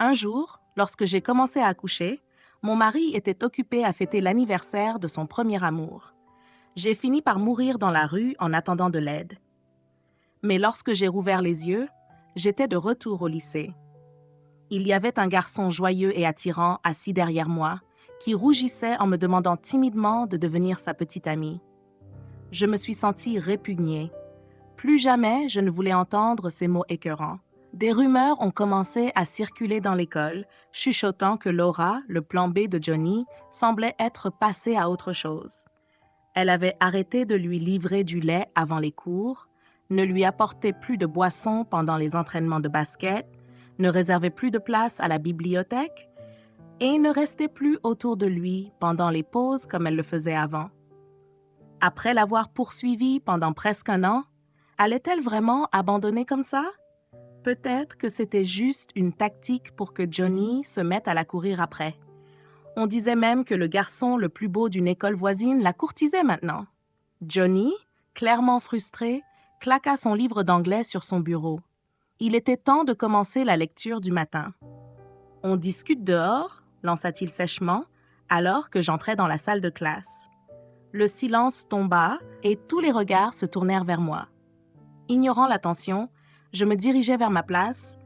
Un jour, lorsque j'ai commencé à accoucher, mon mari était occupé à fêter l'anniversaire de son premier amour. J'ai fini par mourir dans la rue en attendant de l'aide. Mais lorsque j'ai rouvert les yeux, j'étais de retour au lycée. Il y avait un garçon joyeux et attirant assis derrière moi, qui rougissait en me demandant timidement de devenir sa petite amie. Je me suis sentie répugnée. Plus jamais je ne voulais entendre ces mots écœurants. Des rumeurs ont commencé à circuler dans l'école, chuchotant que Laura, le plan B de Johnny, semblait être passée à autre chose. Elle avait arrêté de lui livrer du lait avant les cours, ne lui apportait plus de boissons pendant les entraînements de basket, ne réservait plus de place à la bibliothèque et ne restait plus autour de lui pendant les pauses comme elle le faisait avant. Après l'avoir poursuivie pendant presque un an, allait-elle vraiment abandonner comme ça? Peut-être que c'était juste une tactique pour que Johnny se mette à la courir après. On disait même que le garçon le plus beau d'une école voisine la courtisait maintenant. Johnny, clairement frustré, claqua son livre d'anglais sur son bureau. Il était temps de commencer la lecture du matin. « On discute dehors », lança-t-il sèchement, alors que j'entrais dans la salle de classe. Le silence tomba et tous les regards se tournèrent vers moi. Ignorant l'attention, je me dirigeai vers ma place,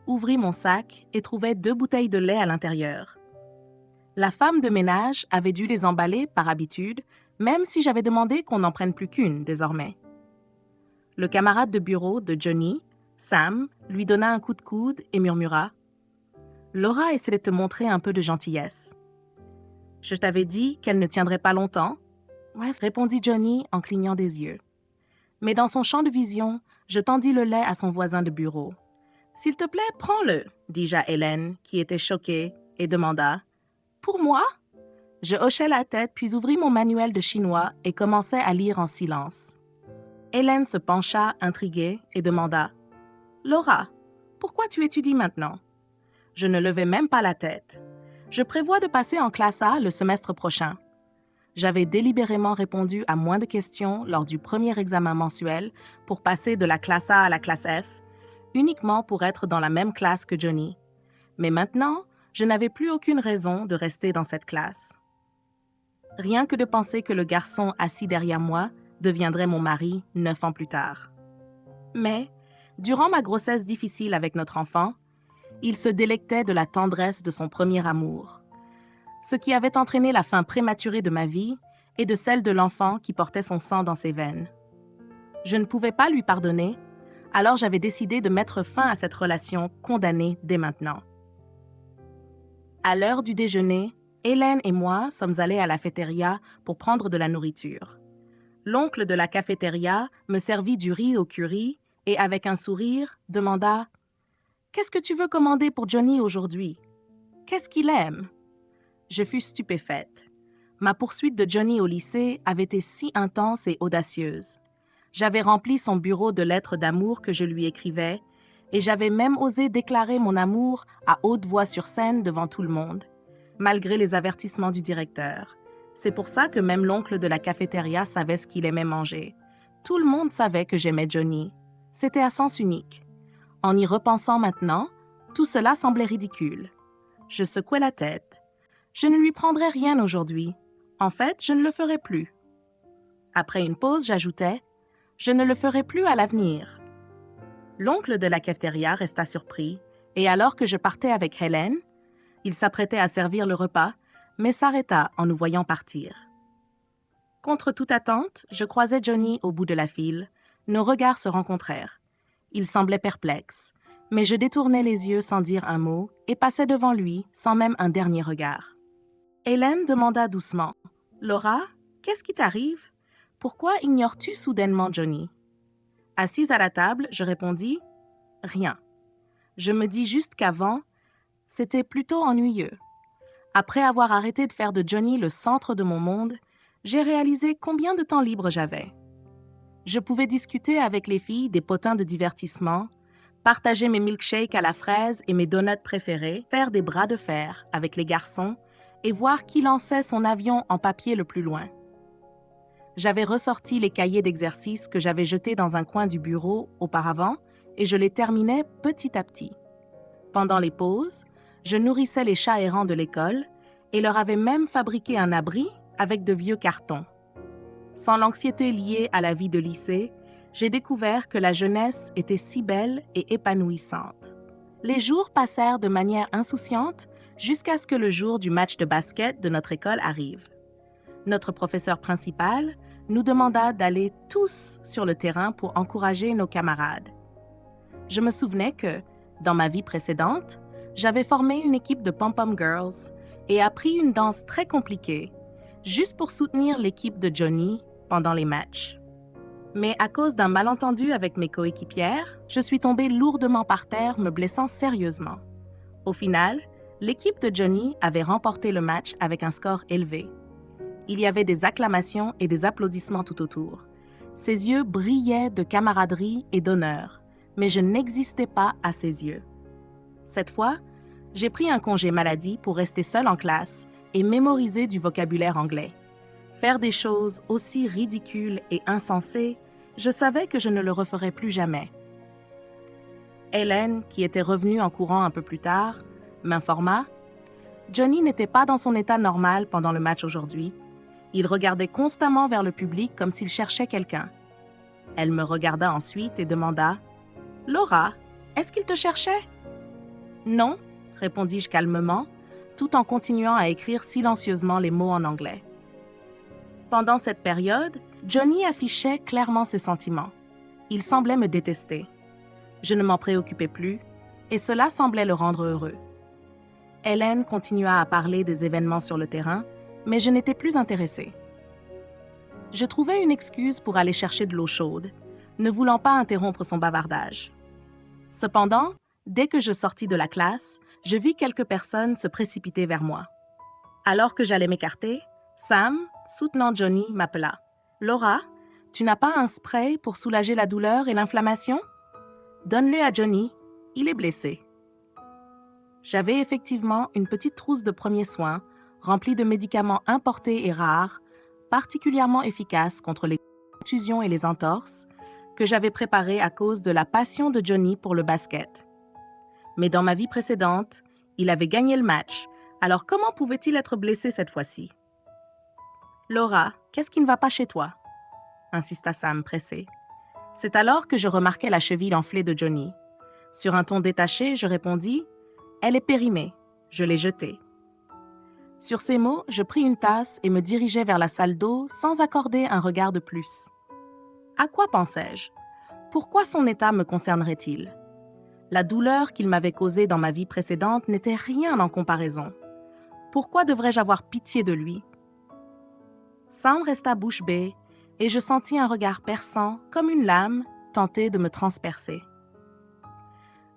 ouvris mon sac et trouvai 2 bouteilles de lait à l'intérieur. La femme de ménage avait dû les emballer par habitude, même si j'avais demandé qu'on n'en prenne plus qu'une désormais. Le camarade de bureau de Johnny, Sam, lui donna un coup de coude et murmura « Laura essaie de te montrer un peu de gentillesse. »« Je t'avais dit qu'elle ne tiendrait pas longtemps. » répondit Johnny en clignant des yeux. Mais dans son champ de vision, je tendis le lait à son voisin de bureau. « S'il te plaît, prends-le, » dis-je à Hélène, qui était choquée, et demanda « Pour moi ?» Je hochai la tête puis ouvris mon manuel de chinois et commençai à lire en silence. Hélène se pencha, intriguée, et demanda « Laura, pourquoi tu étudies maintenant ?» Je ne levai même pas la tête. Je prévois de passer en classe A le semestre prochain. J'avais délibérément répondu à moins de questions lors du premier examen mensuel pour passer de la classe A à la classe F, uniquement pour être dans la même classe que Johnny. Mais maintenant, je n'avais plus aucune raison de rester dans cette classe. Rien que de penser que le garçon assis derrière moi deviendrait mon mari 9 ans plus tard. Mais, durant ma grossesse difficile avec notre enfant, il se délectait de la tendresse de son premier amour, ce qui avait entraîné la fin prématurée de ma vie et de celle de l'enfant qui portait son sang dans ses veines. Je ne pouvais pas lui pardonner, alors j'avais décidé de mettre fin à cette relation condamnée dès maintenant. À l'heure du déjeuner, Hélène et moi sommes allés à la cafétéria pour prendre de la nourriture. L'oncle de la cafétéria me servit du riz au curry et, avec un sourire, demanda « Qu'est-ce que tu veux commander pour Johnny aujourd'hui? Qu'est-ce qu'il aime? » Je fus stupéfaite. Ma poursuite de Johnny au lycée avait été si intense et audacieuse. J'avais rempli son bureau de lettres d'amour que je lui écrivais et j'avais même osé déclarer mon amour à haute voix sur scène devant tout le monde, malgré les avertissements du directeur. C'est pour ça que même l'oncle de la cafétéria savait ce qu'il aimait manger. Tout le monde savait que j'aimais Johnny. C'était à sens unique. En y repensant maintenant, tout cela semblait ridicule. Je secouai la tête. Je ne lui prendrai rien aujourd'hui. En fait, je ne le ferai plus. Après une pause, j'ajoutais « Je ne le ferai plus à l'avenir. » L'oncle de la cafétéria resta surpris, et alors que je partais avec Hélène, il s'apprêtait à servir le repas, mais s'arrêta en nous voyant partir. Contre toute attente, je croisai Johnny au bout de la file. Nos regards se rencontrèrent. Il semblait perplexe, mais je détournai les yeux sans dire un mot et passai devant lui sans même un dernier regard. Hélène demanda doucement « Laura, qu'est-ce qui t'arrive? Pourquoi ignores-tu soudainement Johnny ?» Assise à la table, je répondis « Rien. Je me dis juste qu'avant, c'était plutôt ennuyeux. Après avoir arrêté de faire de Johnny le centre de mon monde, j'ai réalisé combien de temps libre j'avais. Je pouvais discuter avec les filles des potins de divertissement, partager mes milkshakes à la fraise et mes donuts préférés, faire des bras de fer avec les garçons et voir qui lançait son avion en papier le plus loin. J'avais ressorti les cahiers d'exercices que j'avais jetés dans un coin du bureau auparavant et je les terminais petit à petit. Pendant les pauses, Je nourrissais les chats errants de l'école et leur avais même fabriqué un abri avec de vieux cartons. Sans l'anxiété liée à la vie de lycée, j'ai découvert que la jeunesse était si belle et épanouissante. Les jours passèrent de manière insouciante jusqu'à ce que le jour du match de basket de notre école arrive. Notre professeur principal nous demanda d'aller tous sur le terrain pour encourager nos camarades. Je me souvenais que, dans ma vie précédente, j'avais formé une équipe de pom-pom girls et appris une danse très compliquée, juste pour soutenir l'équipe de Johnny pendant les matchs. Mais à cause d'un malentendu avec mes coéquipières, je suis tombée lourdement par terre, me blessant sérieusement. Au final, l'équipe de Johnny avait remporté le match avec un score élevé. Il y avait des acclamations et des applaudissements tout autour. Ses yeux brillaient de camaraderie et d'honneur, mais je n'existais pas à ses yeux. Cette fois, j'ai pris un congé maladie pour rester seule en classe et mémoriser du vocabulaire anglais. Faire des choses aussi ridicules et insensées, je savais que je ne le referais plus jamais. Hélène, qui était revenue en courant un peu plus tard, m'informa « Johnny n'était pas dans son état normal pendant le match aujourd'hui. Il regardait constamment vers le public comme s'il cherchait quelqu'un. » Elle me regarda ensuite et demanda « Laura, est-ce qu'il te cherchait ?»« Non, » répondis-je calmement, tout en continuant à écrire silencieusement les mots en anglais. Pendant cette période, Johnny affichait clairement ses sentiments. Il semblait me détester. Je ne m'en préoccupais plus, et cela semblait le rendre heureux. Hélène continua à parler des événements sur le terrain, mais je n'étais plus intéressée. Je trouvais une excuse pour aller chercher de l'eau chaude, ne voulant pas interrompre son bavardage. Cependant, dès que je sortis de la classe, je vis quelques personnes se précipiter vers moi. Alors que j'allais m'écarter, Sam, soutenant Johnny, m'appela. « Laura, tu n'as pas un spray pour soulager la douleur et l'inflammation? Donne-le à Johnny, il est blessé. » J'avais effectivement une petite trousse de premiers soins remplie de médicaments importés et rares, particulièrement efficaces contre les contusions et les entorses, que j'avais préparée à cause de la passion de Johnny pour le basket. Mais dans ma vie précédente, il avait gagné le match, alors comment pouvait-il être blessé cette fois-ci? « Laura, qu'est-ce qui ne va pas chez toi? » insista Sam pressé. C'est alors que je remarquai la cheville enflée de Johnny. Sur un ton détaché, je répondis « Elle est périmée. » Je l'ai jetée. Sur ces mots, je pris une tasse et me dirigeai vers la salle d'eau sans accorder un regard de plus. À quoi pensais-je? Pourquoi son état me concernerait-il? La douleur qu'il m'avait causée dans ma vie précédente n'était rien en comparaison. Pourquoi devrais-je avoir pitié de lui? Sam resta bouche bée et je sentis un regard perçant, comme une lame, tenter de me transpercer.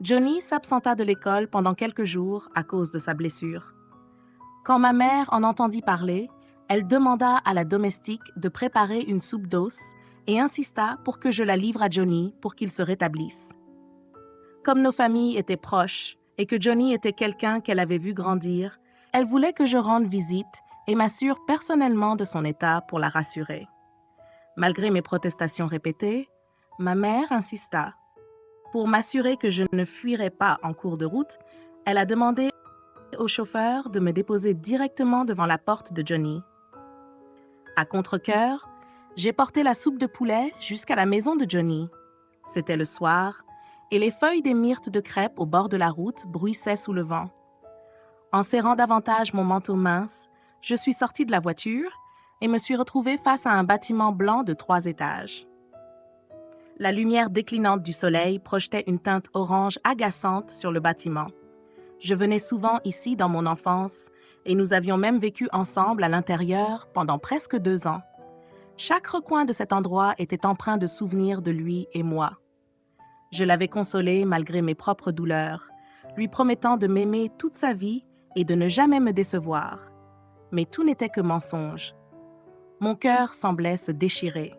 Johnny s'absenta de l'école pendant quelques jours à cause de sa blessure. Quand ma mère en entendit parler, elle demanda à la domestique de préparer une soupe d'os et insista pour que je la livre à Johnny pour qu'il se rétablisse. Comme nos familles étaient proches et que Johnny était quelqu'un qu'elle avait vu grandir, elle voulait que je rende visite et m'assure personnellement de son état pour la rassurer. Malgré mes protestations répétées, ma mère insista. Pour m'assurer que je ne fuirais pas en cours de route, elle a demandé au chauffeur de me déposer directement devant la porte de Johnny. À contre-cœur, j'ai porté la soupe de poulet jusqu'à la maison de Johnny. C'était le soir, et les feuilles des myrtes de crêpes au bord de la route bruissaient sous le vent. En serrant davantage mon manteau mince, je suis sortie de la voiture et me suis retrouvée face à un bâtiment blanc de 3 étages. La lumière déclinante du soleil projetait une teinte orange agaçante sur le bâtiment. Je venais souvent ici dans mon enfance et nous avions même vécu ensemble à l'intérieur pendant presque 2 ans. Chaque recoin de cet endroit était empreint de souvenirs de lui et moi. Je l'avais consolé malgré mes propres douleurs, lui promettant de m'aimer toute sa vie et de ne jamais me décevoir. Mais tout n'était que mensonge. Mon cœur semblait se déchirer.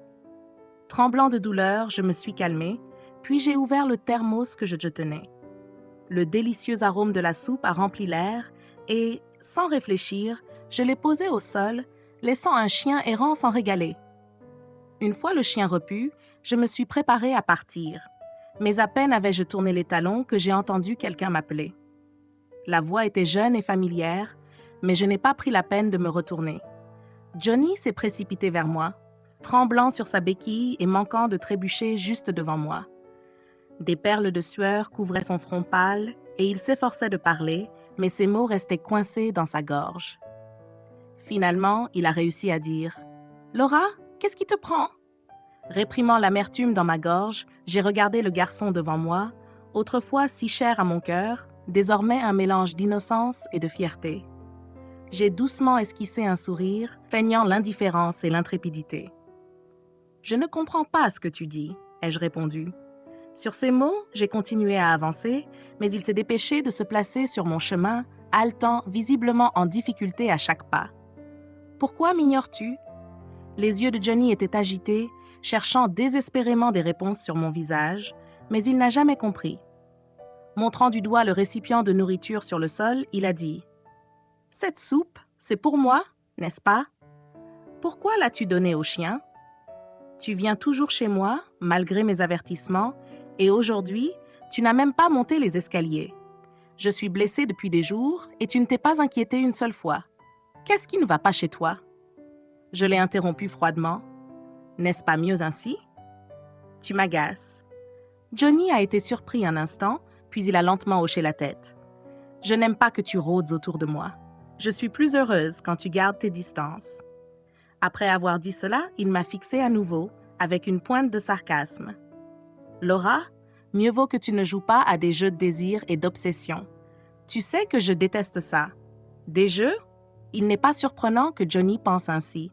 Tremblant de douleur, je me suis calmée, puis j'ai ouvert le thermos que je tenais. Le délicieux arôme de la soupe a rempli l'air et, sans réfléchir, je l'ai posé au sol, laissant un chien errant s'en régaler. Une fois le chien repu, je me suis préparée à partir. Mais à peine avais-je tourné les talons que j'ai entendu quelqu'un m'appeler. La voix était jeune et familière, mais je n'ai pas pris la peine de me retourner. Johnny s'est précipité vers moi, tremblant sur sa béquille et manquant de trébucher juste devant moi. Des perles de sueur couvraient son front pâle et il s'efforçait de parler, mais ses mots restaient coincés dans sa gorge. Finalement, il a réussi à dire « Laura, qu'est-ce qui te prend ?» Réprimant l'amertume dans ma gorge, j'ai regardé le garçon devant moi, autrefois si cher à mon cœur, désormais un mélange d'innocence et de fierté. J'ai doucement esquissé un sourire, feignant l'indifférence et l'intrépidité. « Je ne comprends pas ce que tu dis, » ai-je répondu. Sur ces mots, j'ai continué à avancer, mais il s'est dépêché de se placer sur mon chemin, haletant, visiblement en difficulté à chaque pas. « Pourquoi m'ignores-tu » Les yeux de Johnny étaient agités, cherchant désespérément des réponses sur mon visage, mais il n'a jamais compris. Montrant du doigt le récipient de nourriture sur le sol, il a dit « Cette soupe, c'est pour moi, n'est-ce pas? Pourquoi l'as-tu donnée au chien? Tu viens toujours chez moi, malgré mes avertissements, et aujourd'hui, tu n'as même pas monté les escaliers. Je suis blessée depuis des jours et tu ne t'es pas inquiétée une seule fois. Qu'est-ce qui ne va pas chez toi? » Je l'ai interrompu froidement. « N'est-ce pas mieux ainsi? » « Tu m'agaces. » Johnny a été surpris un instant, puis il a lentement hoché la tête. « Je n'aime pas que tu rôdes autour de moi. Je suis plus heureuse quand tu gardes tes distances. » Après avoir dit cela, il m'a fixé à nouveau, avec une pointe de sarcasme. « Laura, mieux vaut que tu ne joues pas à des jeux de désir et d'obsession. Tu sais que je déteste ça. Des jeux? Il n'est pas surprenant que Johnny pense ainsi.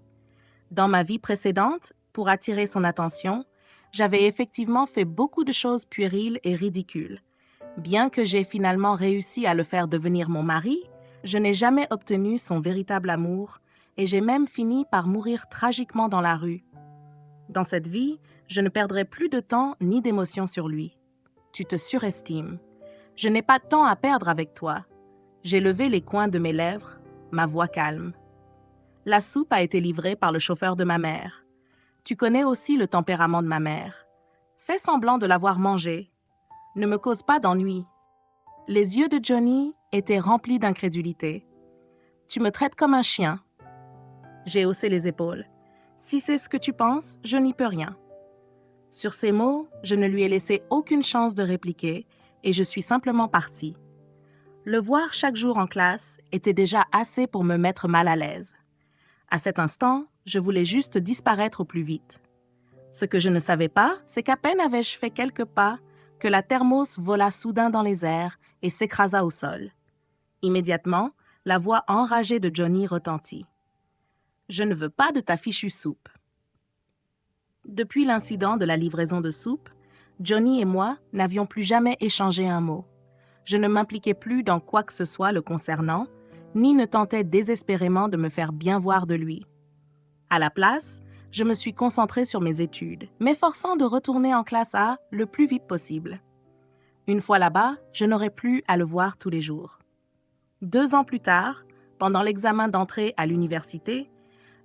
Dans ma vie précédente, pour attirer son attention, j'avais effectivement fait beaucoup de choses puériles et ridicules. Bien que j'ai finalement réussi à le faire devenir mon mari, je n'ai jamais obtenu son véritable amour et j'ai même fini par mourir tragiquement dans la rue. Dans cette vie, je ne perdrai plus de temps ni d'émotion sur lui. Tu te surestimes. Je n'ai pas de temps à perdre avec toi. J'ai levé les coins de mes lèvres, ma voix calme. La soupe a été livrée par le chauffeur de ma mère. Tu connais aussi le tempérament de ma mère. Fais semblant de l'avoir mangée. Ne me cause pas d'ennui. Les yeux de Johnny étaient remplis d'incrédulité. Tu me traites comme un chien. J'ai haussé les épaules. Si c'est ce que tu penses, je n'y peux rien. Sur ces mots, je ne lui ai laissé aucune chance de répliquer et je suis simplement partie. Le voir chaque jour en classe était déjà assez pour me mettre mal à l'aise. À cet instant, je voulais juste disparaître au plus vite. Ce que je ne savais pas, c'est qu'à peine avais-je fait quelques pas que la thermos vola soudain dans les airs et s'écrasa au sol. Immédiatement, la voix enragée de Johnny retentit. « Je ne veux pas de ta fichue soupe. » Depuis l'incident de la livraison de soupe, Johnny et moi n'avions plus jamais échangé un mot. Je ne m'impliquais plus dans quoi que ce soit le concernant, ni ne tentais désespérément de me faire bien voir de lui. À la place, je me suis concentrée sur mes études, m'efforçant de retourner en classe A le plus vite possible. Une fois là-bas, je n'aurais plus à le voir tous les jours. 2 ans plus tard, pendant l'examen d'entrée à l'université,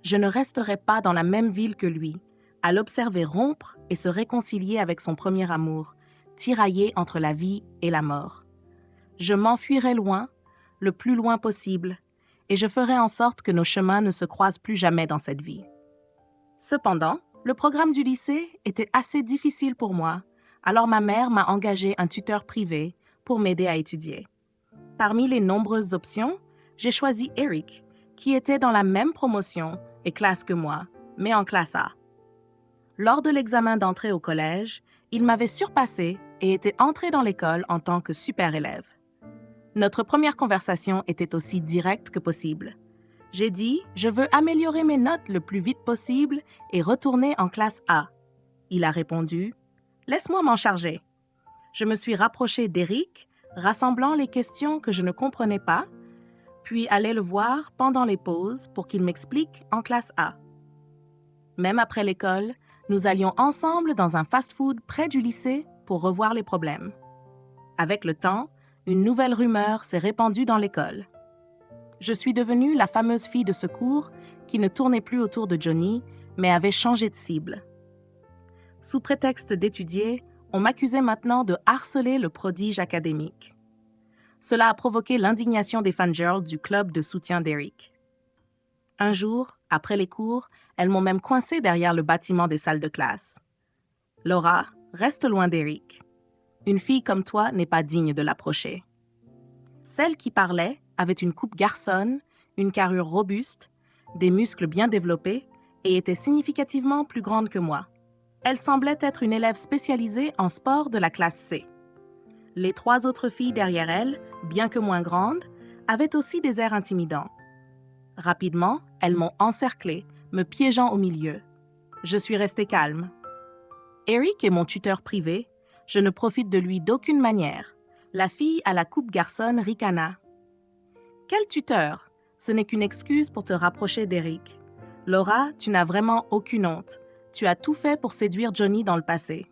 je ne resterai pas dans la même ville que lui, à l'observer rompre et se réconcilier avec son premier amour, tiraillé entre la vie et la mort. Je m'enfuirai loin, le plus loin possible, et je ferai en sorte que nos chemins ne se croisent plus jamais dans cette vie. Cependant, le programme du lycée était assez difficile pour moi, alors ma mère m'a engagé un tuteur privé pour m'aider à étudier. Parmi les nombreuses options, j'ai choisi Eric, qui était dans la même promotion et classe que moi, mais en classe A. Lors de l'examen d'entrée au collège, il m'avait surpassé et était entré dans l'école en tant que super élève. Notre première conversation était aussi directe que possible. J'ai dit « Je veux améliorer mes notes le plus vite possible et retourner en classe A ». Il a répondu « Laisse-moi m'en charger ». Je me suis rapprochée d'Eric, rassemblant les questions que je ne comprenais pas, puis allais le voir pendant les pauses pour qu'il m'explique en classe A. Même après l'école, nous allions ensemble dans un fast-food près du lycée pour revoir les problèmes. Avec le temps, une nouvelle rumeur s'est répandue dans l'école. Je suis devenue la fameuse fille de secours qui ne tournait plus autour de Johnny, mais avait changé de cible. Sous prétexte d'étudier, on m'accusait maintenant de harceler le prodige académique. Cela a provoqué l'indignation des fangirls du club de soutien d'Eric. Un jour, après les cours, elles m'ont même coincé derrière le bâtiment des salles de classe. « Laura, reste loin d'Eric. Une fille comme toi n'est pas digne de l'approcher. » Celle qui parlait avait une coupe garçonne, une carrure robuste, des muscles bien développés et était significativement plus grande que moi. Elle semblait être une élève spécialisée en sport de la classe C. Les 3 autres filles derrière elle, bien que moins grandes, avaient aussi des airs intimidants. Rapidement, elles m'ont encerclée, me piégeant au milieu. Je suis restée calme. Eric est mon tuteur privé. Je ne profite de lui d'aucune manière. La fille à la coupe garçonne ricana. Quel tuteur? Ce n'est qu'une excuse pour te rapprocher d'Eric. Laura, tu n'as vraiment aucune honte. Tu as tout fait pour séduire Johnny dans le passé.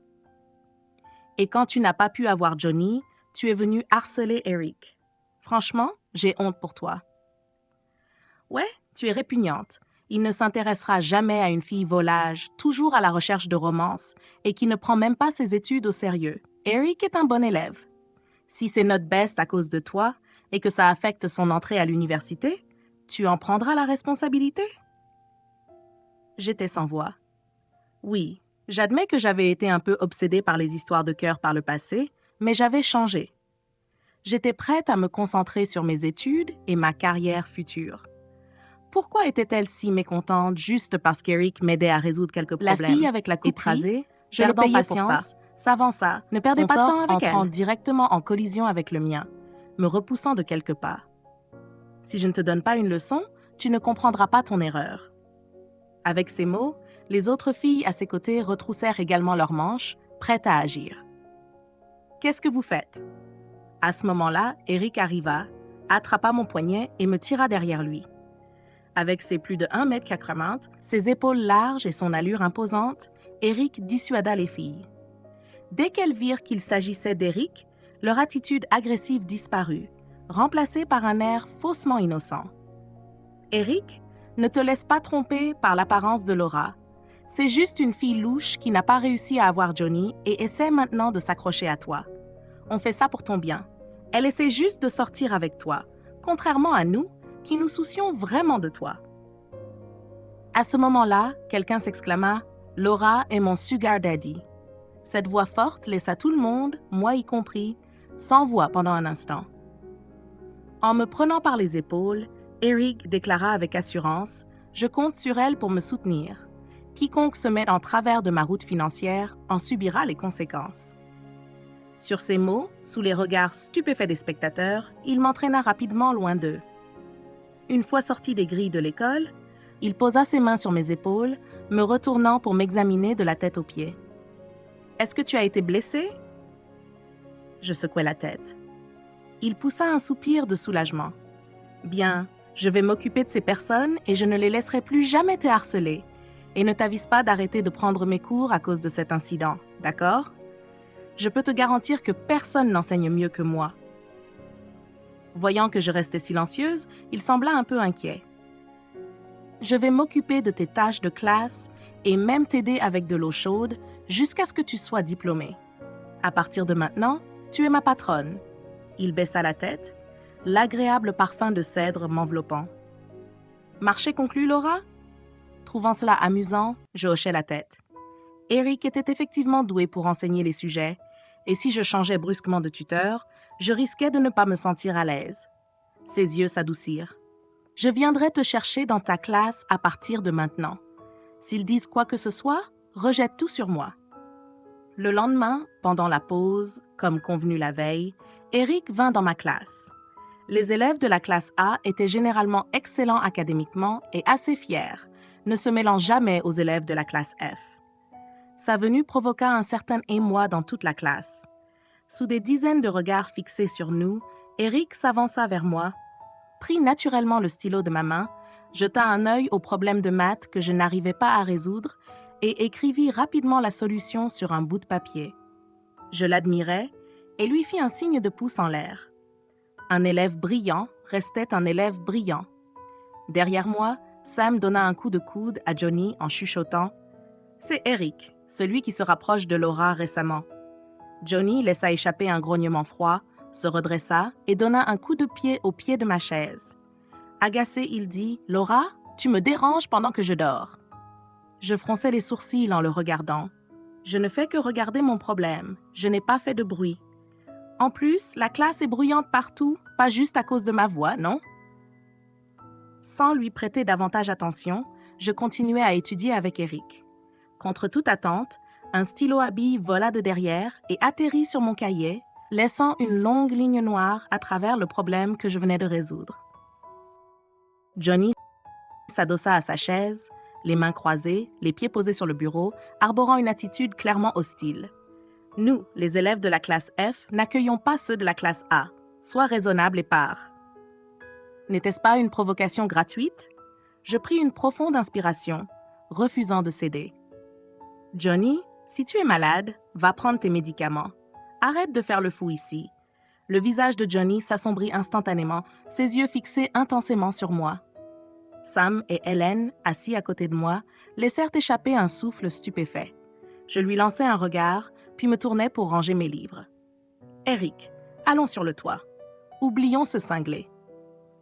Et quand tu n'as pas pu avoir Johnny, tu es venu harceler Eric. Franchement, j'ai honte pour toi. Ouais, tu es répugnante. Il ne s'intéressera jamais à une fille volage, toujours à la recherche de romance, et qui ne prend même pas ses études au sérieux. Eric est un bon élève. Si c'est notre best à cause de toi, et que ça affecte son entrée à l'université, tu en prendras la responsabilité? J'étais sans voix. Oui, j'admets que j'avais été un peu obsédée par les histoires de cœur par le passé, mais j'avais changé. J'étais prête à me concentrer sur mes études et ma carrière future. Pourquoi était-elle si mécontente juste parce qu'Eric m'aidait à résoudre quelques problèmes? La fille avec la coupe rasée, perdant patience, s'avança, ne perdait pas de temps avec entrant directement en collision avec le mien, me repoussant de quelques pas. Si je ne te donne pas une leçon, tu ne comprendras pas ton erreur. Avec ces mots, les autres filles à ses côtés retroussèrent également leurs manches, prêtes à agir. Qu'est-ce que vous faites? À ce moment-là, Eric arriva, attrapa mon poignet et me tira derrière lui. Avec ses plus de 1,80 m, ses épaules larges et son allure imposante, Eric dissuada les filles. Dès qu'elles virent qu'il s'agissait d'Eric, leur attitude agressive disparut, remplacée par un air faussement innocent. Eric, ne te laisse pas tromper par l'apparence de Laura. C'est juste une fille louche qui n'a pas réussi à avoir Johnny et essaie maintenant de s'accrocher à toi. On fait ça pour ton bien. Elle essaie juste de sortir avec toi, contrairement à nous, qui nous soucions vraiment de toi. À ce moment-là, quelqu'un s'exclama « Laura est mon sugar daddy ». Cette voix forte laissa tout le monde, moi y compris, sans voix pendant un instant. En me prenant par les épaules, Eric déclara avec assurance « Je compte sur elle pour me soutenir. Quiconque se met en travers de ma route financière en subira les conséquences. » Sur ces mots, sous les regards stupéfaits des spectateurs, il m'entraîna rapidement loin d'eux. Une fois sorti des grilles de l'école, il posa ses mains sur mes épaules, me retournant pour m'examiner de la tête aux pieds. « Est-ce que tu as été blessé ?» Je secouai la tête. Il poussa un soupir de soulagement. « Bien, je vais m'occuper de ces personnes et je ne les laisserai plus jamais te harceler. Et ne t'avise pas d'arrêter de prendre mes cours à cause de cet incident, d'accord? Je peux te garantir que personne n'enseigne mieux que moi. » Voyant que je restais silencieuse, il sembla un peu inquiet. « Je vais m'occuper de tes tâches de classe et même t'aider avec de l'eau chaude jusqu'à ce que tu sois diplômée. À partir de maintenant, tu es ma patronne. » Il baissa la tête, l'agréable parfum de cèdre m'enveloppant. « Marché conclu, Laura ?» Trouvant cela amusant, je hochai la tête. Eric était effectivement doué pour enseigner les sujets, et si je changeais brusquement de tuteur, je risquais de ne pas me sentir à l'aise. Ses yeux s'adoucirent. « Je viendrai te chercher dans ta classe à partir de maintenant. S'ils disent quoi que ce soit, rejette tout sur moi. » Le lendemain, pendant la pause, comme convenu la veille, Eric vint dans ma classe. Les élèves de la classe A étaient généralement excellents académiquement et assez fiers, ne se mêlant jamais aux élèves de la classe F. Sa venue provoqua un certain émoi dans toute la classe. Sous des dizaines de regards fixés sur nous, Eric s'avança vers moi, prit naturellement le stylo de ma main, jeta un œil au problème de maths que je n'arrivais pas à résoudre et écrivit rapidement la solution sur un bout de papier. Je l'admirais et lui fis un signe de pouce en l'air. Un élève brillant restait un élève brillant. Derrière moi, Sam donna un coup de coude à Johnny en chuchotant « C'est Eric, celui qui se rapproche de Laura récemment. » Johnny laissa échapper un grognement froid, se redressa et donna un coup de pied au pied de ma chaise. Agacé, il dit « Laura, tu me déranges pendant que je dors. » Je fronçai les sourcils en le regardant. Je ne fais que regarder mon problème. Je n'ai pas fait de bruit. En plus, la classe est bruyante partout, pas juste à cause de ma voix, non? Sans lui prêter davantage attention, je continuais à étudier avec Eric. Contre toute attente, un stylo à billes vola de derrière et atterrit sur mon cahier, laissant une longue ligne noire à travers le problème que je venais de résoudre. Johnny s'adossa à sa chaise, les mains croisées, les pieds posés sur le bureau, arborant une attitude clairement hostile. Nous, les élèves de la classe F, n'accueillons pas ceux de la classe A. Sois raisonnable et pars. N'était-ce pas une provocation gratuite? Je pris une profonde inspiration, refusant de céder. Johnny, si tu es malade, va prendre tes médicaments. Arrête de faire le fou ici. Le visage de Johnny s'assombrit instantanément, ses yeux fixés intensément sur moi. Sam et Hélène, assis à côté de moi, laissèrent échapper un souffle stupéfait. Je lui lançai un regard, puis me tournai pour ranger mes livres. « Eric, allons sur le toit. Oublions ce cinglé. »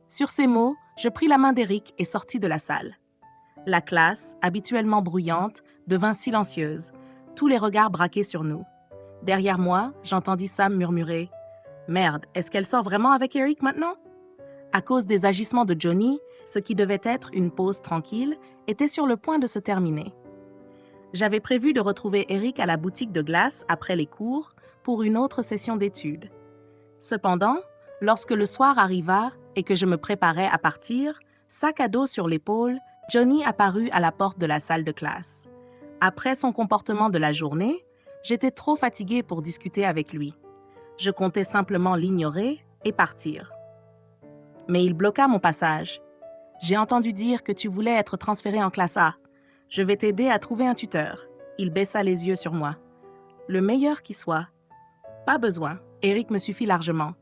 Sur ces mots, je pris la main d'Eric et sortis de la salle. La classe, habituellement bruyante, devint silencieuse, tous les regards braqués sur nous. Derrière moi, j'entendis Sam murmurer « Merde, est-ce qu'elle sort vraiment avec Eric maintenant ?» À cause des agissements de Johnny, ce qui devait être une pause tranquille était sur le point de se terminer. J'avais prévu de retrouver Eric à la boutique de glace après les cours pour une autre session d'études. Cependant, lorsque le soir arriva et que je me préparais à partir, sac à dos sur l'épaule, Johnny apparut à la porte de la salle de classe. Après son comportement de la journée, j'étais trop fatiguée pour discuter avec lui. Je comptais simplement l'ignorer et partir. Mais il bloqua mon passage. « J'ai entendu dire que tu voulais être transféré en classe A. Je vais t'aider à trouver un tuteur. » Il baissa les yeux sur moi. « Le meilleur qui soit. » « Pas besoin. Eric me suffit largement. »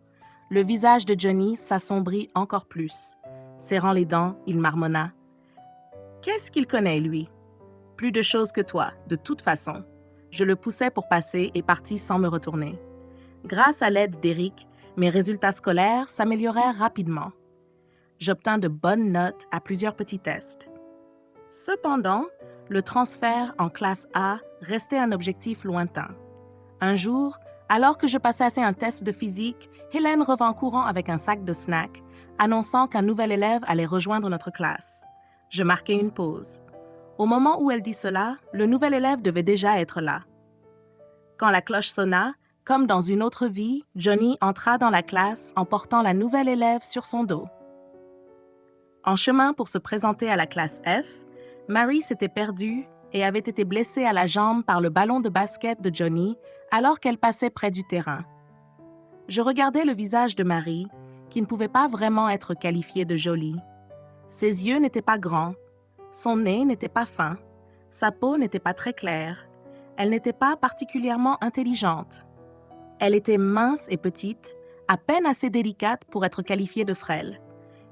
Le visage de Johnny s'assombrit encore plus. Serrant les dents, il marmonna. « Qu'est-ce qu'il connaît, lui? » « Plus de choses que toi, de toute façon. » Je le poussai pour passer et partis sans me retourner. Grâce à l'aide d'Eric, mes résultats scolaires s'améliorèrent rapidement. J'obtins de bonnes notes à plusieurs petits tests. Cependant, le transfert en classe A restait un objectif lointain. Un jour, alors que je passais un test de physique, Hélène revint courant avec un sac de snacks, annonçant qu'un nouvel élève allait rejoindre notre classe. Je marquai une pause. Au moment où elle dit cela, le nouvel élève devait déjà être là. Quand la cloche sonna, comme dans une autre vie, Johnny entra dans la classe en portant la nouvelle élève sur son dos. En chemin pour se présenter à la classe F, Mary s'était perdue et avait été blessée à la jambe par le ballon de basket de Johnny alors qu'elle passait près du terrain. Je regardais le visage de Mary, qui ne pouvait pas vraiment être qualifié de joli. Ses yeux n'étaient pas grands, son nez n'était pas fin, sa peau n'était pas très claire, elle n'était pas particulièrement intelligente. Elle était mince et petite, à peine assez délicate pour être qualifiée de frêle.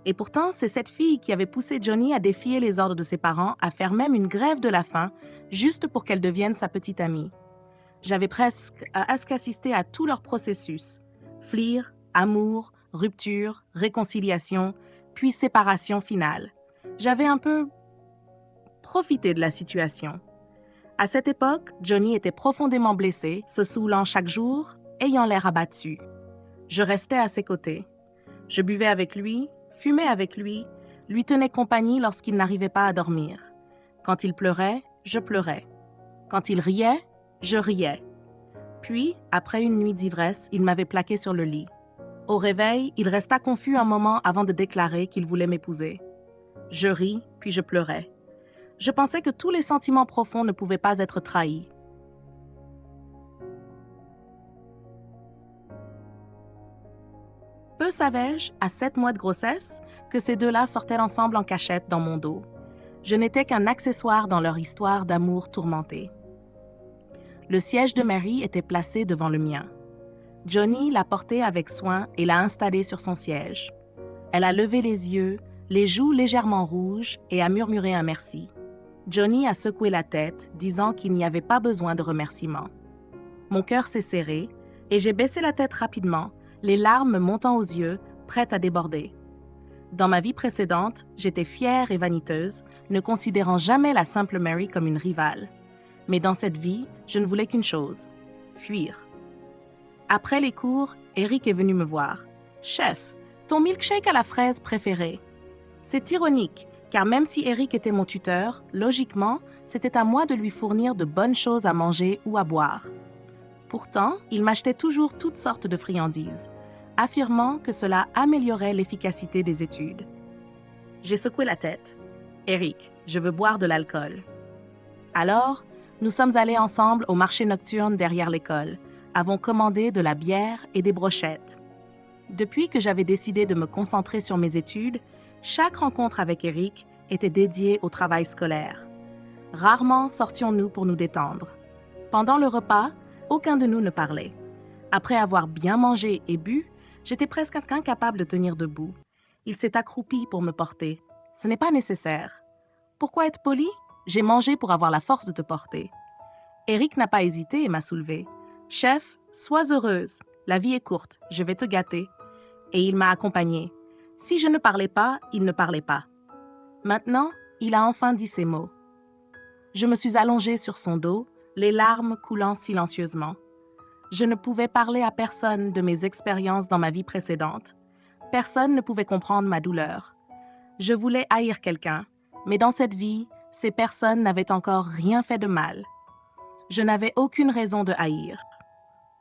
Et pourtant, c'est cette fille qui avait poussé Johnny à défier les ordres de ses parents, à faire même une grève de la faim, juste pour qu'elle devienne sa petite amie. J'avais presque assisté à tout leur processus. Flirts, amour, rupture, réconciliation, puis séparation finale. J'avais un peu profité de la situation. À cette époque, Johnny était profondément blessé, se saoulant chaque jour, ayant l'air abattu. Je restais à ses côtés. Je buvais avec lui, fumais avec lui, lui tenais compagnie lorsqu'il n'arrivait pas à dormir. Quand il pleurait, je pleurais. Quand il riait, je riais. Puis, après une nuit d'ivresse, il m'avait plaqué sur le lit. Au réveil, il resta confus un moment avant de déclarer qu'il voulait m'épouser. Je ris, puis je pleurais. Je pensais que tous les sentiments profonds ne pouvaient pas être trahis. Peu savais-je, à 7 mois de grossesse, que ces deux-là sortaient ensemble en cachette dans mon dos. Je n'étais qu'un accessoire dans leur histoire d'amour tourmenté. Le siège de Mary était placé devant le mien. Johnny l'a porté avec soin et l'a installé sur son siège. Elle a levé les yeux, les joues légèrement rouges, et a murmuré un merci. Johnny a secoué la tête, disant qu'il n'y avait pas besoin de remerciements. Mon cœur s'est serré, et j'ai baissé la tête rapidement, les larmes me montant aux yeux, prêtes à déborder. Dans ma vie précédente, j'étais fière et vaniteuse, ne considérant jamais la simple Mary comme une rivale. Mais dans cette vie, je ne voulais qu'une chose, fuir. Après les cours, Eric est venu me voir. « Chef, ton milkshake à la fraise préféré. » C'est ironique, car même si Eric était mon tuteur, logiquement, c'était à moi de lui fournir de bonnes choses à manger ou à boire. Pourtant, il m'achetait toujours toutes sortes de friandises, affirmant que cela améliorait l'efficacité des études. J'ai secoué la tête. « Eric, je veux boire de l'alcool. » Alors, nous sommes allés ensemble au marché nocturne derrière l'école, avons commandé de la bière et des brochettes. Depuis que j'avais décidé de me concentrer sur mes études, chaque rencontre avec Eric était dédiée au travail scolaire. Rarement sortions-nous pour nous détendre. Pendant le repas, aucun de nous ne parlait. Après avoir bien mangé et bu, j'étais presque incapable de tenir debout. Il s'est accroupi pour me porter. Ce n'est pas nécessaire. Pourquoi être poli? J'ai mangé pour avoir la force de te porter. Eric n'a pas hésité et m'a soulevée. « Chef, sois heureuse. La vie est courte. Je vais te gâter. » Et il m'a accompagnée. Si je ne parlais pas, il ne parlait pas. Maintenant, il a enfin dit ces mots. Je me suis allongée sur son dos, les larmes coulant silencieusement. Je ne pouvais parler à personne de mes expériences dans ma vie précédente. Personne ne pouvait comprendre ma douleur. Je voulais haïr quelqu'un, mais dans cette vie, ces personnes n'avaient encore rien fait de mal. Je n'avais aucune raison de haïr.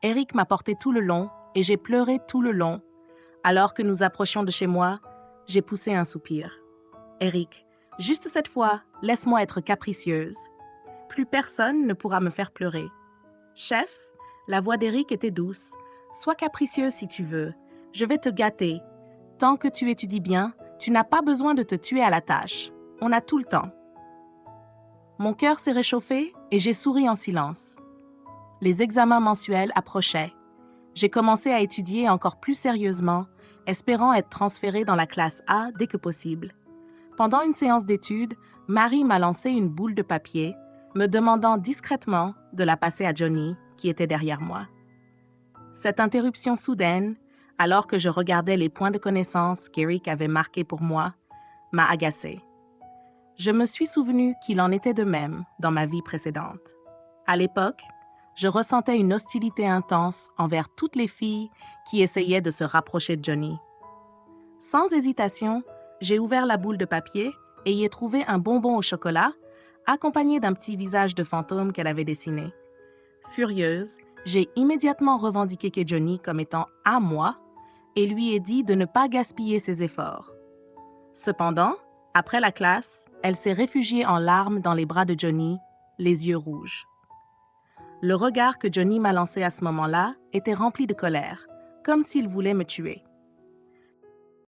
Eric m'a porté tout le long et j'ai pleuré tout le long. Alors que nous approchions de chez moi, j'ai poussé un soupir. « Eric, juste cette fois, laisse-moi être capricieuse. Plus personne ne pourra me faire pleurer. » « Chef, la voix d'Eric était douce. Sois capricieuse si tu veux. Je vais te gâter. Tant que tu étudies bien, tu n'as pas besoin de te tuer à la tâche. On a tout le temps. » Mon cœur s'est réchauffé et j'ai souri en silence. Les examens mensuels approchaient. J'ai commencé à étudier encore plus sérieusement, espérant être transférée dans la classe A dès que possible. Pendant une séance d'études, Marie m'a lancé une boule de papier, me demandant discrètement de la passer à Johnny, qui était derrière moi. Cette interruption soudaine, alors que je regardais les points de connaissance qu'Eric avait marqués pour moi, m'a agacée. Je me suis souvenu qu'il en était de même dans ma vie précédente. À l'époque, je ressentais une hostilité intense envers toutes les filles qui essayaient de se rapprocher de Johnny. Sans hésitation, j'ai ouvert la boule de papier et y ai trouvé un bonbon au chocolat, accompagné d'un petit visage de fantôme qu'elle avait dessiné. Furieuse, j'ai immédiatement revendiqué Johnny comme étant à moi et lui ai dit de ne pas gaspiller ses efforts. Cependant, après la classe, elle s'est réfugiée en larmes dans les bras de Johnny, les yeux rouges. Le regard que Johnny m'a lancé à ce moment-là était rempli de colère, comme s'il voulait me tuer.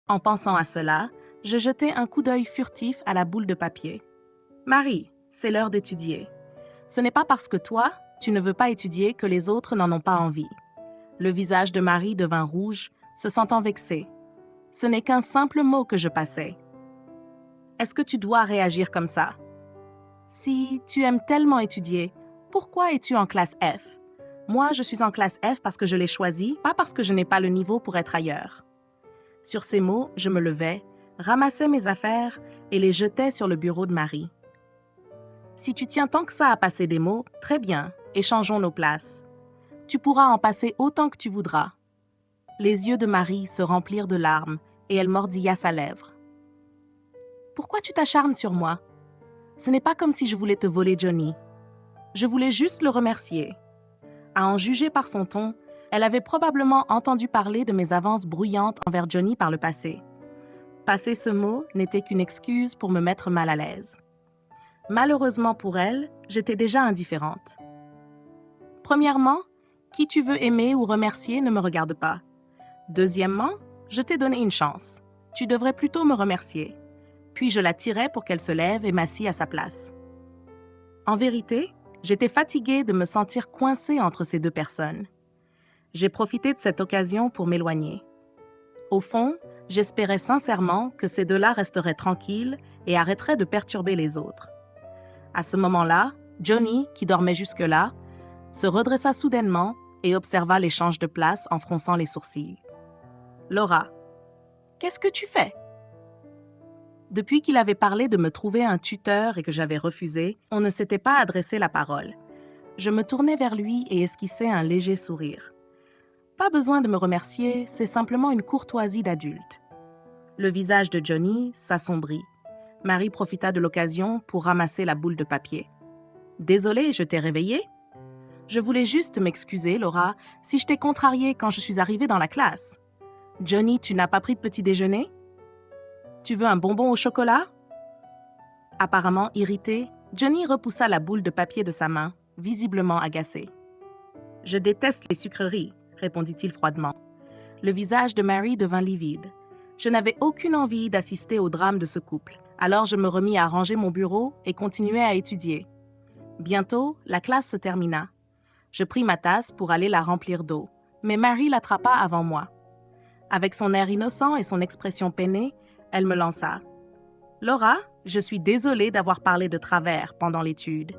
En pensant à cela, je jetai un coup d'œil furtif à la boule de papier. « Marie, c'est l'heure d'étudier. Ce n'est pas parce que toi, tu ne veux pas étudier que les autres n'en ont pas envie. » Le visage de Marie devint rouge, se sentant vexée. Ce n'est qu'un simple mot que je passais. « Est-ce que tu dois réagir comme ça? Si tu aimes tellement étudier, pourquoi es-tu en classe F? Moi, je suis en classe F parce que je l'ai choisi, pas parce que je n'ai pas le niveau pour être ailleurs. » Sur ces mots, je me levais, ramassais mes affaires et les jetais sur le bureau de Marie. « Si tu tiens tant que ça à passer des mots, très bien, échangeons nos places. Tu pourras en passer autant que tu voudras. » Les yeux de Marie se remplirent de larmes et elle mordilla sa lèvre. « Pourquoi tu t'acharnes sur moi? Ce n'est pas comme si je voulais te voler Johnny. Je voulais juste le remercier. » À en juger par son ton, elle avait probablement entendu parler de mes avances bruyantes envers Johnny par le passé. Passer ce mot n'était qu'une excuse pour me mettre mal à l'aise. Malheureusement pour elle, j'étais déjà indifférente. Premièrement, qui tu veux aimer ou remercier ne me regarde pas. Deuxièmement, je t'ai donné une chance. Tu devrais plutôt me remercier. Puis je la tirai pour qu'elle se lève et m'assit à sa place. En vérité, j'étais fatiguée de me sentir coincée entre ces deux personnes. J'ai profité de cette occasion pour m'éloigner. Au fond, j'espérais sincèrement que ces deux-là resteraient tranquilles et arrêteraient de perturber les autres. À ce moment-là, Johnny, qui dormait jusque-là, se redressa soudainement et observa l'échange de place en fronçant les sourcils. Laura, qu'est-ce que tu fais? Depuis qu'il avait parlé de me trouver un tuteur et que j'avais refusé, on ne s'était pas adressé la parole. Je me tournai vers lui et esquissai un léger sourire. Pas besoin de me remercier, c'est simplement une courtoisie d'adulte. Le visage de Johnny s'assombrit. Marie profita de l'occasion pour ramasser la boule de papier. « Désolée, je t'ai réveillée? Je voulais juste m'excuser, Laura, si je t'ai contrariée quand je suis arrivée dans la classe. Johnny, tu n'as pas pris de petit déjeuner? Tu veux un bonbon au chocolat? » Apparemment irrité, Johnny repoussa la boule de papier de sa main, visiblement agacé. « Je déteste les sucreries, » répondit-il froidement. Le visage de Mary devint livide. Je n'avais aucune envie d'assister au drame de ce couple, alors je me remis à ranger mon bureau et continuai à étudier. Bientôt, la classe se termina. Je pris ma tasse pour aller la remplir d'eau, mais Mary l'attrapa avant moi. Avec son air innocent et son expression peinée, elle me lança. « Laura, je suis désolée d'avoir parlé de travers pendant l'étude.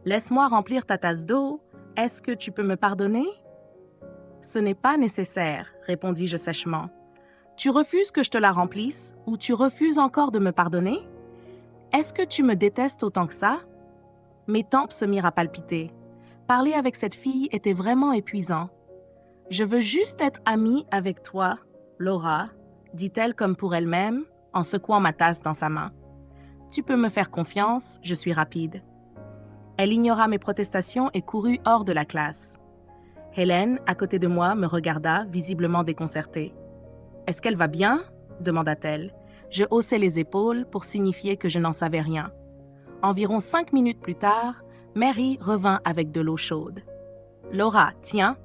Laisse-moi remplir ta tasse d'eau. Est-ce que tu peux me pardonner? » « Ce n'est pas nécessaire, » répondis-je sèchement. « Tu refuses que je te la remplisse ou tu refuses encore de me pardonner? Est-ce que tu me détestes autant que ça? » Mes tempes se mirent à palpiter. Parler avec cette fille était vraiment épuisant. « Je veux juste être amie avec toi, Laura, » dit-elle comme pour elle-même, en secouant ma tasse dans sa main. « Tu peux me faire confiance, je suis rapide. » Elle ignora mes protestations et courut hors de la classe. Hélène, à côté de moi, me regarda, visiblement déconcertée. « Est-ce qu'elle va bien ?» demanda-t-elle. Je haussai les épaules pour signifier que je n'en savais rien. Environ 5 minutes plus tard, Mary revint avec de l'eau chaude. « Laura, tiens !»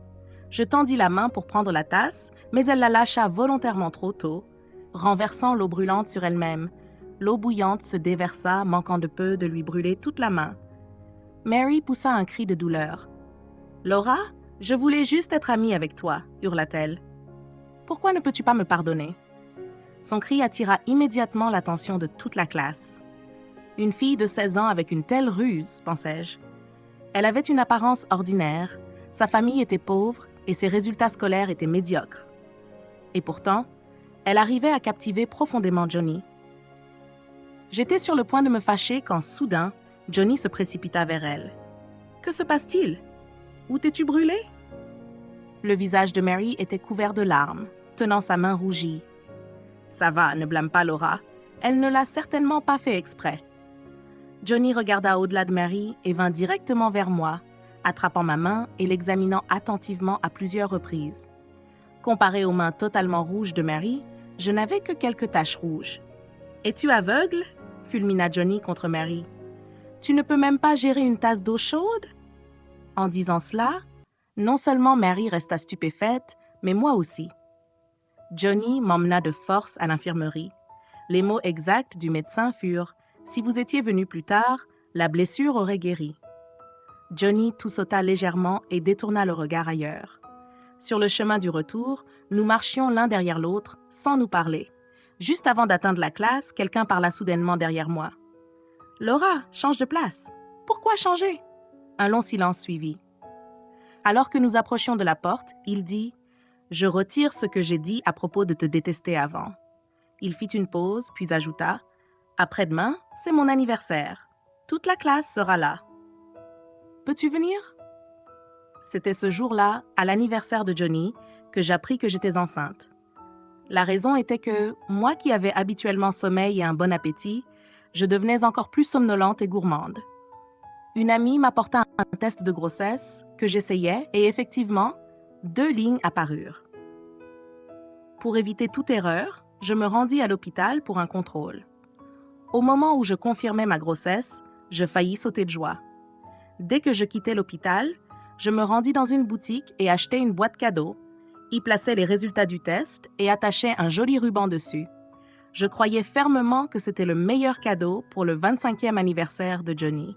Je tendis la main pour prendre la tasse, mais elle la lâcha volontairement trop tôt, renversant l'eau brûlante sur elle-même. L'eau bouillante se déversa, manquant de peu de lui brûler toute la main. Mary poussa un cri de douleur. « Laura, je voulais juste être amie avec toi, » hurla-t-elle. « Pourquoi ne peux-tu pas me pardonner ?» Son cri attira immédiatement l'attention de toute la classe. Une fille de 16 ans avec une telle ruse, pensai-je. Elle avait une apparence ordinaire, sa famille était pauvre et ses résultats scolaires étaient médiocres. Et pourtant, elle arrivait à captiver profondément Johnny. J'étais sur le point de me fâcher quand, soudain, Johnny se précipita vers elle. « Que se passe-t-il? Où t'es-tu brûlée? » Le visage de Mary était couvert de larmes, tenant sa main rougie. « Ça va, ne blâme pas Laura. Elle ne l'a certainement pas fait exprès. » Johnny regarda au-delà de Mary et vint directement vers moi, attrapant ma main et l'examinant attentivement à plusieurs reprises. Comparé aux mains totalement rouges de Mary, je n'avais que quelques taches rouges. « Es-tu aveugle? » fulmina Johnny contre Mary. « Tu ne peux même pas gérer une tasse d'eau chaude? » En disant cela, non seulement Mary resta stupéfaite, mais moi aussi. Johnny m'emmena de force à l'infirmerie. Les mots exacts du médecin furent « Si vous étiez venu plus tard, la blessure aurait guéri. » Johnny toussota légèrement et détourna le regard ailleurs. Sur le chemin du retour, nous marchions l'un derrière l'autre, sans nous parler. Juste avant d'atteindre la classe, quelqu'un parla soudainement derrière moi. « Laura, change de place. »« Pourquoi changer ?» Un long silence suivit. Alors que nous approchions de la porte, il dit « Je retire ce que j'ai dit à propos de te détester avant. » Il fit une pause, puis ajouta « Après-demain, c'est mon anniversaire. Toute la classe sera là. Peux-tu venir ?» C'était ce jour-là, à l'anniversaire de Johnny, que j'appris que j'étais enceinte. La raison était que, moi qui avais habituellement sommeil et un bon appétit, je devenais encore plus somnolente et gourmande. Une amie m'apporta un test de grossesse que j'essayais et effectivement, 2 lignes apparurent. Pour éviter toute erreur, je me rendis à l'hôpital pour un contrôle. Au moment où je confirmais ma grossesse, je faillis sauter de joie. Dès que je quittais l'hôpital, je me rendis dans une boutique et achetai une boîte cadeau, y plaçai les résultats du test et attachai un joli ruban dessus. Je croyais fermement que c'était le meilleur cadeau pour le 25e anniversaire de Johnny.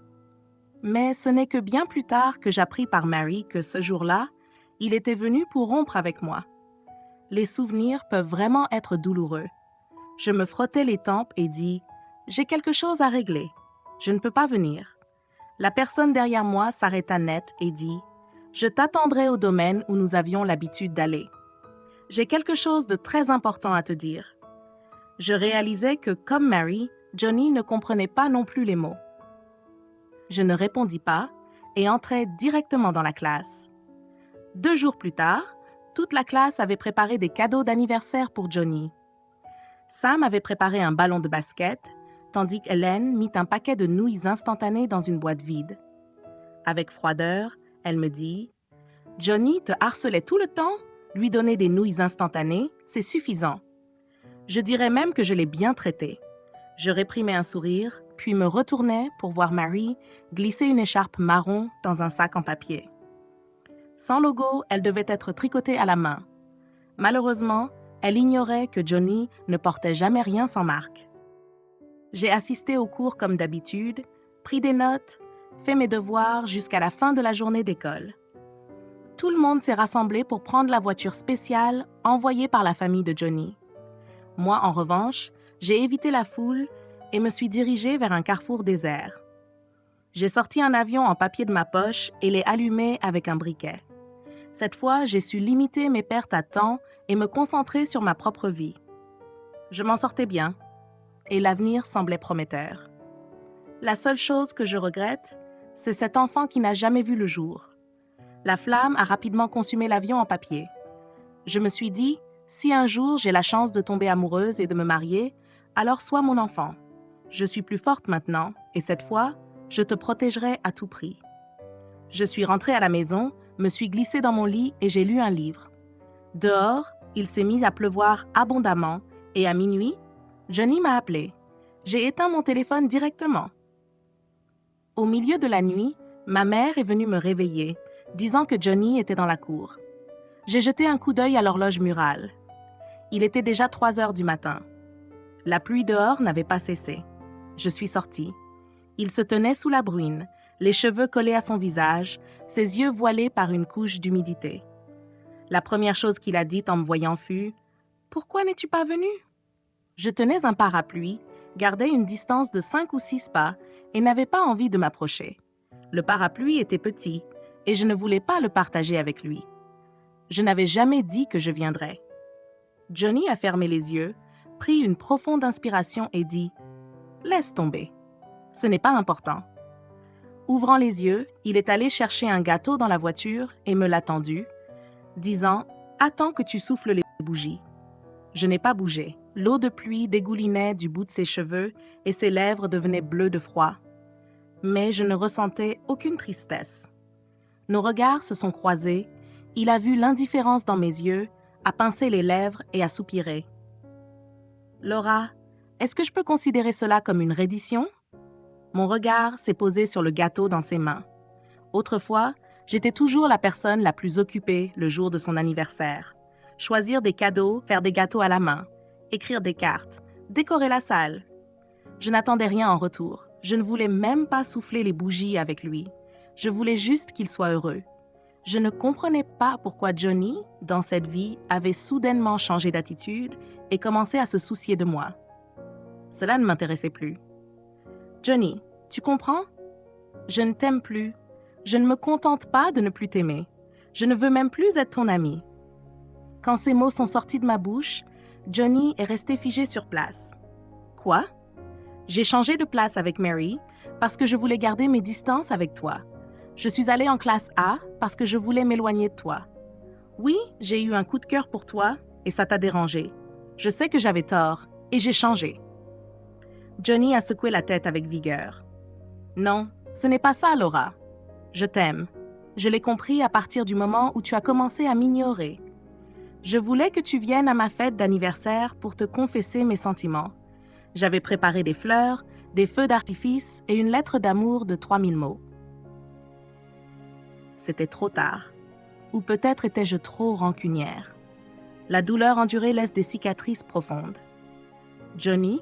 Mais ce n'est que bien plus tard que j'appris par Mary que ce jour-là, il était venu pour rompre avec moi. Les souvenirs peuvent vraiment être douloureux. Je me frottais les tempes et dis « J'ai quelque chose à régler. Je ne peux pas venir. » La personne derrière moi s'arrêta net et dit « Je t'attendrai au domaine où nous avions l'habitude d'aller. » J'ai quelque chose de très important à te dire. Je réalisais que, comme Mary, Johnny ne comprenait pas non plus les mots. Je ne répondis pas et entrai directement dans la classe. 2 jours plus tard, toute la classe avait préparé des cadeaux d'anniversaire pour Johnny. Sam avait préparé un ballon de basket, tandis qu'Hélène mit un paquet de nouilles instantanées dans une boîte vide. Avec froideur, elle me dit « Johnny te harcelait tout le temps? Lui donner des nouilles instantanées, c'est suffisant. » Je dirais même que je l'ai bien traité. Je réprimais un sourire, puis me retournai pour voir Mary glisser une écharpe marron dans un sac en papier. Sans logo, elle devait être tricotée à la main. Malheureusement, elle ignorait que Johnny ne portait jamais rien sans marque. J'ai assisté au cours comme d'habitude, pris des notes, fait mes devoirs jusqu'à la fin de la journée d'école. Tout le monde s'est rassemblé pour prendre la voiture spéciale envoyée par la famille de Johnny. Moi, en revanche, j'ai évité la foule et me suis dirigée vers un carrefour désert. J'ai sorti un avion en papier de ma poche et l'ai allumé avec un briquet. Cette fois, j'ai su limiter mes pertes à temps et me concentrer sur ma propre vie. Je m'en sortais bien et l'avenir semblait prometteur. La seule chose que je regrette, c'est cet enfant qui n'a jamais vu le jour. La flamme a rapidement consumé l'avion en papier. Je me suis dit, si un jour j'ai la chance de tomber amoureuse et de me marier, alors sois mon enfant. Je suis plus forte maintenant et cette fois, je te protégerai à tout prix. Je suis rentrée à la maison, me suis glissée dans mon lit et j'ai lu un livre. Dehors, il s'est mis à pleuvoir abondamment et à minuit, Johnny m'a appelé. J'ai éteint mon téléphone directement. Au milieu de la nuit, ma mère est venue me réveiller, disant que Johnny était dans la cour. J'ai jeté un coup d'œil à l'horloge murale. Il était déjà 3 heures du matin. La pluie dehors n'avait pas cessé. Je suis sortie. Il se tenait sous la bruine, les cheveux collés à son visage, ses yeux voilés par une couche d'humidité. La première chose qu'il a dite en me voyant fut « Pourquoi n'es-tu pas venu ?» Je tenais un parapluie, gardais une distance de 5 ou 6 pas et n'avais pas envie de m'approcher. Le parapluie était petit et je ne voulais pas le partager avec lui. Je n'avais jamais dit que je viendrais. Johnny a fermé les yeux, pris une profonde inspiration et dit « Laisse tomber. Ce n'est pas important. » Ouvrant les yeux, il est allé chercher un gâteau dans la voiture et me l'a tendu, disant « Attends que tu souffles les bougies. » Je n'ai pas bougé. L'eau de pluie dégoulinait du bout de ses cheveux et ses lèvres devenaient bleues de froid. Mais je ne ressentais aucune tristesse. Nos regards se sont croisés. Il a vu l'indifférence dans mes yeux, a pincé les lèvres et a soupiré. « Laura, est-ce que je peux considérer cela comme une reddition ?» Mon regard s'est posé sur le gâteau dans ses mains. Autrefois, j'étais toujours la personne la plus occupée le jour de son anniversaire. Choisir des cadeaux, faire des gâteaux à la main, écrire des cartes, décorer la salle. Je n'attendais rien en retour. Je ne voulais même pas souffler les bougies avec lui. Je voulais juste qu'il soit heureux. Je ne comprenais pas pourquoi Johnny, dans cette vie, avait soudainement changé d'attitude et commencé à se soucier de moi. Cela ne m'intéressait plus. « Johnny, tu comprends? Je ne t'aime plus. Je ne me contente pas de ne plus t'aimer. Je ne veux même plus être ton ami. » Quand ces mots sont sortis de ma bouche, Johnny est resté figé sur place. « Quoi? J'ai changé de place avec Mary parce que je voulais garder mes distances avec toi. Je suis allée en classe A parce que je voulais m'éloigner de toi. Oui, j'ai eu un coup de cœur pour toi et ça t'a dérangé. Je sais que j'avais tort et j'ai changé. » Johnny a secoué la tête avec vigueur. « Non, ce n'est pas ça, Laura. Je t'aime. Je l'ai compris à partir du moment où tu as commencé à m'ignorer. Je voulais que tu viennes à ma fête d'anniversaire pour te confesser mes sentiments. J'avais préparé des fleurs, des feux d'artifice et une lettre d'amour de 3000 mots. C'était trop tard. Ou peut-être étais-je trop rancunière. La douleur endurée laisse des cicatrices profondes. Johnny,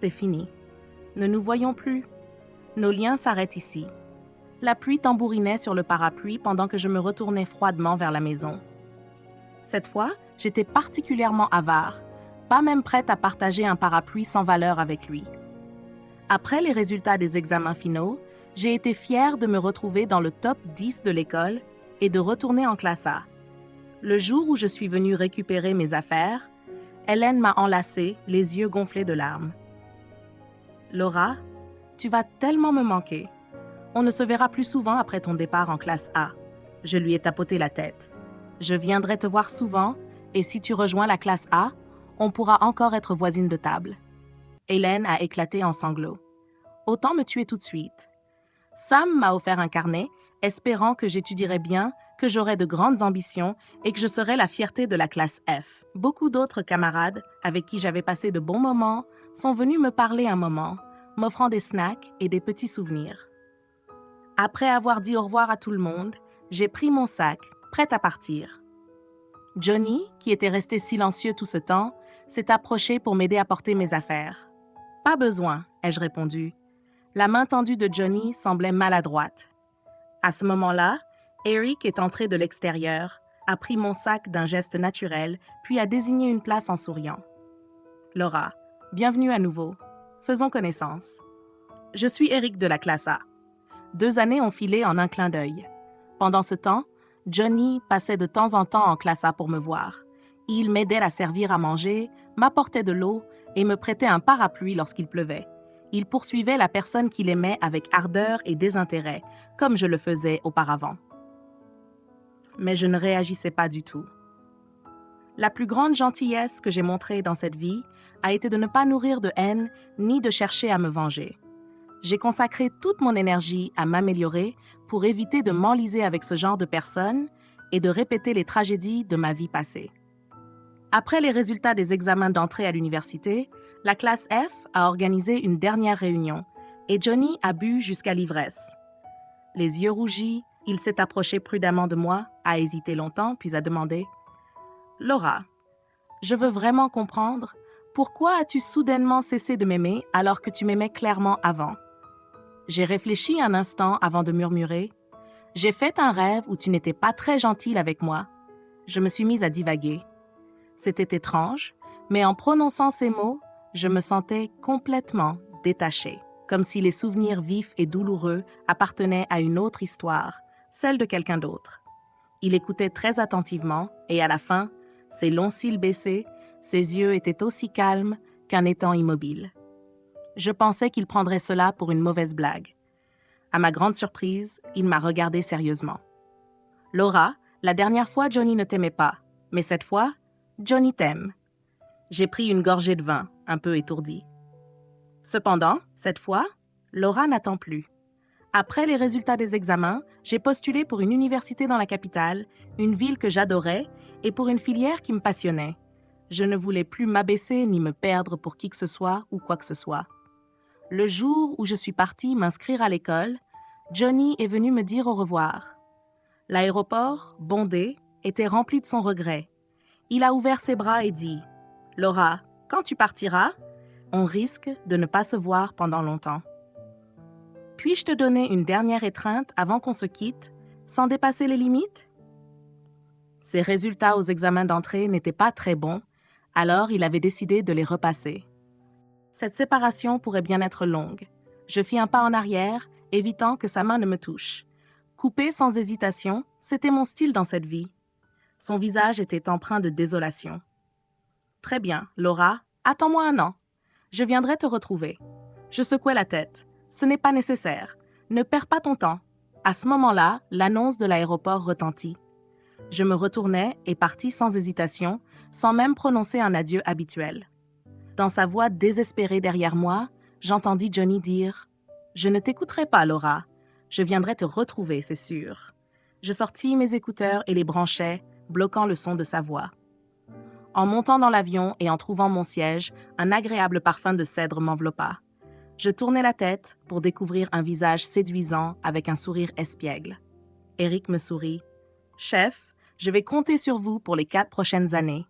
c'est fini. Ne nous voyons plus. Nos liens s'arrêtent ici. La pluie tambourinait sur le parapluie pendant que je me retournais froidement vers la maison. Cette fois, j'étais particulièrement avare, pas même prête à partager un parapluie sans valeur avec lui. Après les résultats des examens finaux, j'ai été fière de me retrouver dans le top 10 de l'école et de retourner en classe A. Le jour où je suis venue récupérer mes affaires, Hélène m'a enlacée, les yeux gonflés de larmes. « Laura, tu vas tellement me manquer. On ne se verra plus souvent après ton départ en classe A. » Je lui ai tapoté la tête. « Je viendrai te voir souvent, et si tu rejoins la classe A, on pourra encore être voisines de table. » Hélène a éclaté en sanglots. « Autant me tuer tout de suite. » Sam m'a offert un carnet, espérant que j'étudierais bien, que j'aurais de grandes ambitions et que je serais la fierté de la classe F. Beaucoup d'autres camarades, avec qui j'avais passé de bons moments, sont venus me parler un moment, m'offrant des snacks et des petits souvenirs. Après avoir dit au revoir à tout le monde, j'ai pris mon sac, prête à partir. Johnny, qui était resté silencieux tout ce temps, s'est approché pour m'aider à porter mes affaires. « Pas besoin », ai-je répondu. La main tendue de Johnny semblait maladroite. À ce moment-là, Eric est entré de l'extérieur, a pris mon sac d'un geste naturel, puis a désigné une place en souriant. « Laura, bienvenue à nouveau. Faisons connaissance. Je suis Eric de la classe A. » 2 années ont filé en un clin d'œil. Pendant ce temps, Johnny passait de temps en temps en classe A pour me voir. Il m'aidait à servir à manger, m'apportait de l'eau et me prêtait un parapluie lorsqu'il pleuvait. Il poursuivait la personne qu'il aimait avec ardeur et désintérêt, comme je le faisais auparavant. Mais je ne réagissais pas du tout. La plus grande gentillesse que j'ai montrée dans cette vie a été de ne pas nourrir de haine ni de chercher à me venger. J'ai consacré toute mon énergie à m'améliorer pour éviter de m'enliser avec ce genre de personnes et de répéter les tragédies de ma vie passée. Après les résultats des examens d'entrée à l'université, la classe F a organisé une dernière réunion et Johnny a bu jusqu'à l'ivresse. Les yeux rougis, il s'est approché prudemment de moi, a hésité longtemps, puis a demandé « Laura, je veux vraiment comprendre, pourquoi as-tu soudainement cessé de m'aimer alors que tu m'aimais clairement avant ?» J'ai réfléchi un instant avant de murmurer « J'ai fait un rêve où tu n'étais pas très gentille avec moi. » Je me suis mise à divaguer. C'était étrange, mais en prononçant ces mots, je me sentais complètement détachée, comme si les souvenirs vifs et douloureux appartenaient à une autre histoire, celle de quelqu'un d'autre. Il écoutait très attentivement et à la fin, ses longs cils baissés, ses yeux étaient aussi calmes qu'un étang immobile. Je pensais qu'il prendrait cela pour une mauvaise blague. À ma grande surprise, il m'a regardé sérieusement. « Laura, la dernière fois, Johnny ne t'aimait pas, mais cette fois, Johnny t'aime. » J'ai pris une gorgée de vin, un peu étourdie. Cependant, cette fois, Laura n'attend plus. Après les résultats des examens, j'ai postulé pour une université dans la capitale, une ville que j'adorais, et pour une filière qui me passionnait. Je ne voulais plus m'abaisser ni me perdre pour qui que ce soit ou quoi que ce soit. Le jour où je suis partie m'inscrire à l'école, Johnny est venu me dire au revoir. L'aéroport, bondé, était rempli de son regret. Il a ouvert ses bras et dit « Laura, quand tu partiras, on risque de ne pas se voir pendant longtemps. Puis-je te donner une dernière étreinte avant qu'on se quitte, sans dépasser les limites? » Ses résultats aux examens d'entrée n'étaient pas très bons, alors il avait décidé de les repasser. Cette séparation pourrait bien être longue. Je fis un pas en arrière, évitant que sa main ne me touche. Couper sans hésitation, c'était mon style dans cette vie. Son visage était empreint de désolation. « Très bien, Laura, attends-moi 1 an. Je viendrai te retrouver. » Je secouai la tête. « Ce n'est pas nécessaire. Ne perds pas ton temps. » À ce moment-là, l'annonce de l'aéroport retentit. Je me retournai et partis sans hésitation, sans même prononcer un adieu habituel. Dans sa voix désespérée derrière moi, j'entendis Johnny dire « Je ne t'écouterai pas, Laura. Je viendrai te retrouver, c'est sûr. » Je sortis mes écouteurs et les branchai, bloquant le son de sa voix. En montant dans l'avion et en trouvant mon siège, un agréable parfum de cèdre m'enveloppa. Je tournai la tête pour découvrir un visage séduisant avec un sourire espiègle. Eric me sourit. « Chef, je vais compter sur vous pour les 4 prochaines années. »